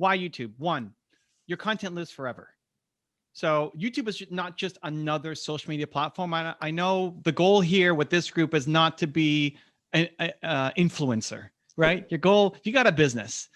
Why YouTube? One, your content lives forever. So YouTube is not just another social media platform. I know the goal here with this group is not to be an influencer, right? Your goal, you got a business.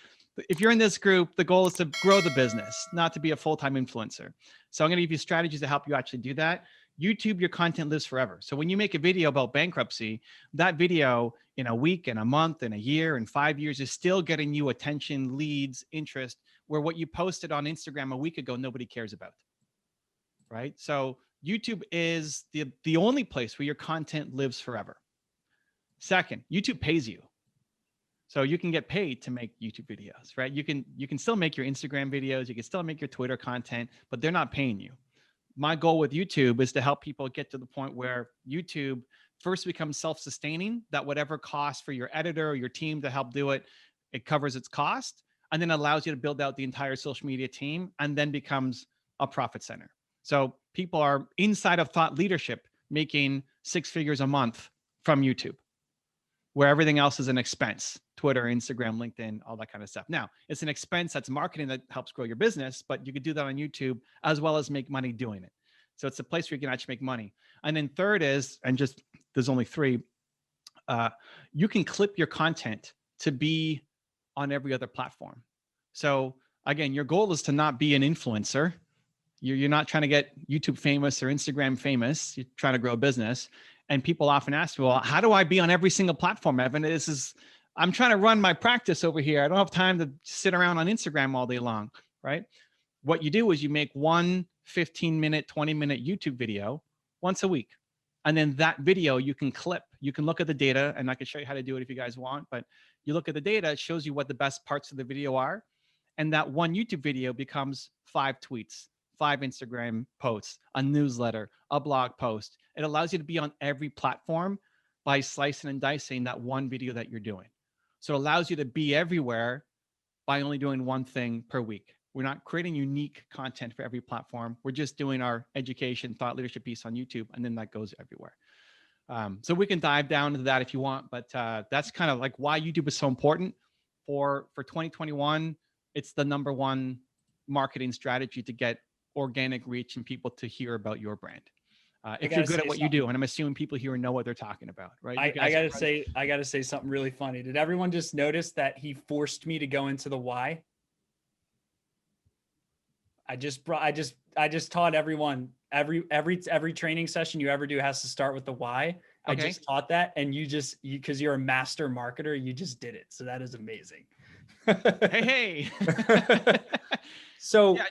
If you're in this group, the goal is to grow the business, not to be a full-time influencer. So I'm going to give you strategies to help you actually do that. YouTube, your content lives forever. So when you make a video about bankruptcy, that video in a week, in a month, in a year, in 5 years is still getting you attention, leads, interest, where what you posted on Instagram a week ago, nobody cares about. Right? So YouTube is the only place where your content lives forever. Second, YouTube pays you. So you can get paid to make YouTube videos, right? You can still make your Instagram videos, you can still make your Twitter content, but they're not paying you. My goal with YouTube is to help people get to the point where YouTube first becomes self-sustaining, that whatever cost for your editor or your team to help do it, it covers its cost, and then allows you to build out the entire social media team, and then becomes a profit center. So people are inside of thought leadership making 6 figures a month from YouTube, where everything else is an expense. Twitter, Instagram, LinkedIn, all that kind of stuff. Now, it's an expense that's marketing that helps grow your business, but you could do that on YouTube as well as make money doing it. So it's a place where you can actually make money. And then third is, and just there's only 3, you can clip your content to be on every other platform. So again, your goal is to not be an influencer. You're not trying to get YouTube famous or Instagram famous. You're trying to grow a business. And people often ask me, well, how do I be on every single platform, Evan? I'm trying to run my practice over here. I don't have time to sit around on Instagram all day long, right? What you do is you make one 15-minute, 20-minute YouTube video once a week. And then that video you can clip. You can look at the data, and I can show you how to do it if you guys want. But you look at the data, it shows you what the best parts of the video are. And that one YouTube video becomes 5 tweets, 5 Instagram posts, a newsletter, a blog post. It allows you to be on every platform by slicing and dicing that one video that you're doing. So it allows you to be everywhere by only doing one thing per week. We're not creating unique content for every platform. We're just doing our education, thought leadership piece on YouTube, and then that goes everywhere. So we can dive down into that if you want, but that's kind of like why YouTube is so important for 2021. It's the #1 marketing strategy to get organic reach and people to hear about your brand. If you're good at what you do, and I'm assuming people here know what they're talking about, right? I gotta say something really funny. Did everyone just notice that he forced me to go into the why? I just taught everyone every training session you ever do has to start with the why. Okay. I just taught that, and because you're a master marketer, you just did it. So that is amazing. Hey. So yeah,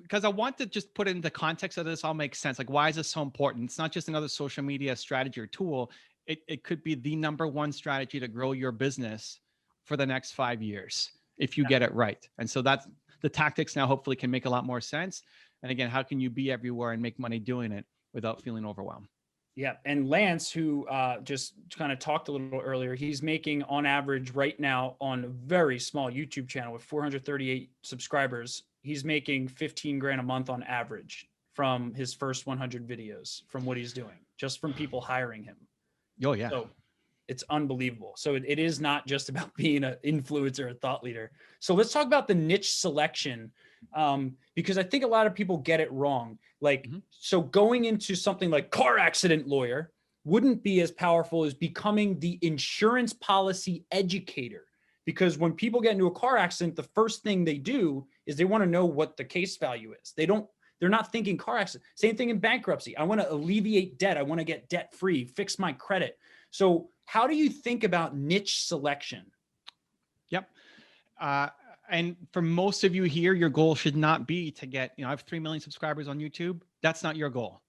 because I want to just put it into context so this all makes sense. Like, why is this so important? It's not just another social media strategy or tool. It could be the #1 strategy to grow your business for the next 5 years if you get it right. And so that's the tactics now hopefully can make a lot more sense. And again, how can you be everywhere and make money doing it without feeling overwhelmed? Yeah. And Lance, who just kind of talked a little earlier, he's making on average right now on a very small YouTube channel with 438 subscribers, he's making 15 grand a month on average from his first 100 videos from what he's doing, just from people hiring him. Oh, yeah. So it's unbelievable. So it is not just about being an influencer, a thought leader. So let's talk about the niche selection, because I think a lot of people get it wrong. Like, so going into something like car accident lawyer wouldn't be as powerful as becoming the insurance policy educator. Because when people get into a car accident, the first thing they do is they want to know what the case value is. They're not thinking car accident. Same thing in bankruptcy. I want to alleviate debt. I want to get debt free, fix my credit. So how do you think about niche selection? Yep. And for most of you here, your goal should not be to get, I have 3 million subscribers on YouTube. That's not your goal.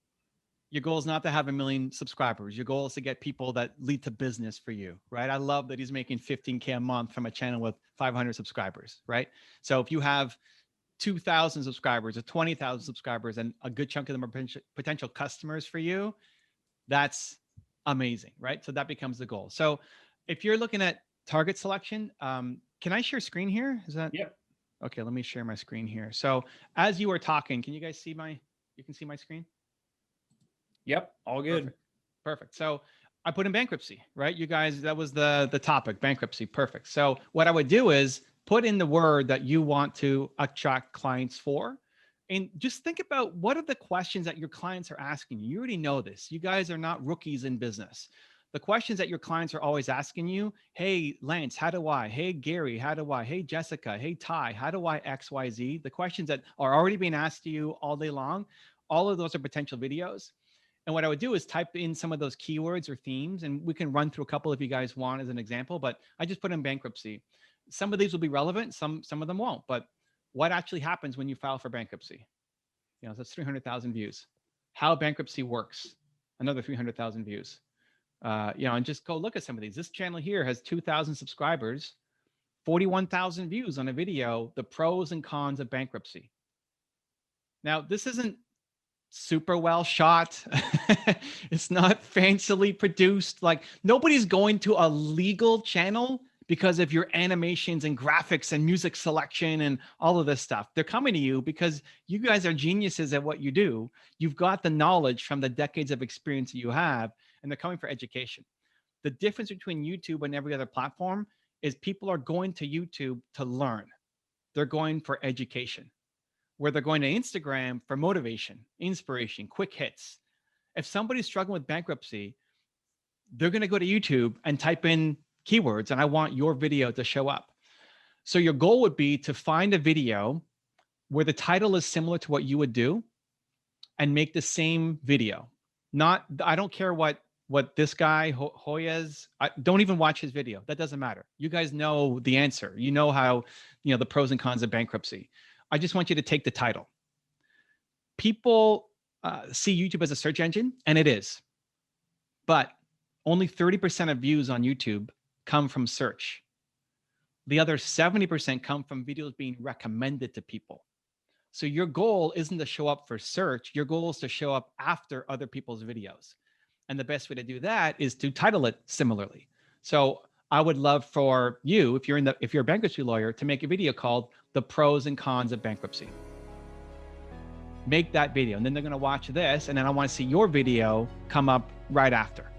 Your goal is not to have 1 million subscribers. Your goal is to get people that lead to business for you, right? I love that he's making 15K a month from a channel with 500 subscribers, right? So if you have 2,000 subscribers or 20,000 subscribers and a good chunk of them are potential customers for you, that's amazing, right? So that becomes the goal. So if you're looking at target selection, can I share screen here? Is that? Yep. Okay, let me share my screen here. So as you were talking, can you guys see you can see my screen? Yep, all good. Perfect. So I put in bankruptcy, right? You guys, that was the topic, bankruptcy. Perfect. So what I would do is put in the word that you want to attract clients for. And just think about what are the questions that your clients are asking you. You already know this. You guys are not rookies in business. The questions that your clients are always asking you, hey, Lance, how do I? Hey, Gary, how do I? Hey, Jessica, hey, Ty, how do I X, Y, Z? The questions that are already being asked to you all day long, all of those are potential videos. And what I would do is type in some of those keywords or themes, and we can run through a couple if you guys want as an example, but I just put in bankruptcy. Some of these will be relevant, some of them won't, but what actually happens when you file for bankruptcy? You know, that's 300,000 views. How bankruptcy works, another 300,000 views. You know, and just go look at some of these. This channel here has 2,000 subscribers, 41,000 views on a video, the pros and cons of bankruptcy. Now, this isn't super well shot. It's not fancily produced. Like nobody's going to a legal channel because of your animations and graphics and music selection and all of this stuff. They're coming to you because you guys are geniuses at what you do. You've got the knowledge from the decades of experience that you have, and they're coming for education. The difference between YouTube and every other platform is people are going to YouTube to learn. They're going for education, where they're going to Instagram for motivation, inspiration, quick hits. If somebody's struggling with bankruptcy, they're going to go to YouTube and type in keywords, and I want your video to show up. So your goal would be to find a video where the title is similar to what you would do and make the same video. Not, I don't care what this guy, Hoyas, don't even watch his video. That doesn't matter. You guys know the answer. You know how, you know, the pros and cons of bankruptcy. I just want you to take the title. People see YouTube as a search engine, and it is. But only 30% of views on YouTube come from search. The other 70% come from videos being recommended to people. So your goal isn't to show up for search. Your goal is to show up after other people's videos. And the best way to do that is to title it similarly. So I would love for you, if you're a bankruptcy lawyer, to make a video called The Pros and Cons of Bankruptcy. Make that video, and then they're going to watch this, and then I want to see your video come up right after.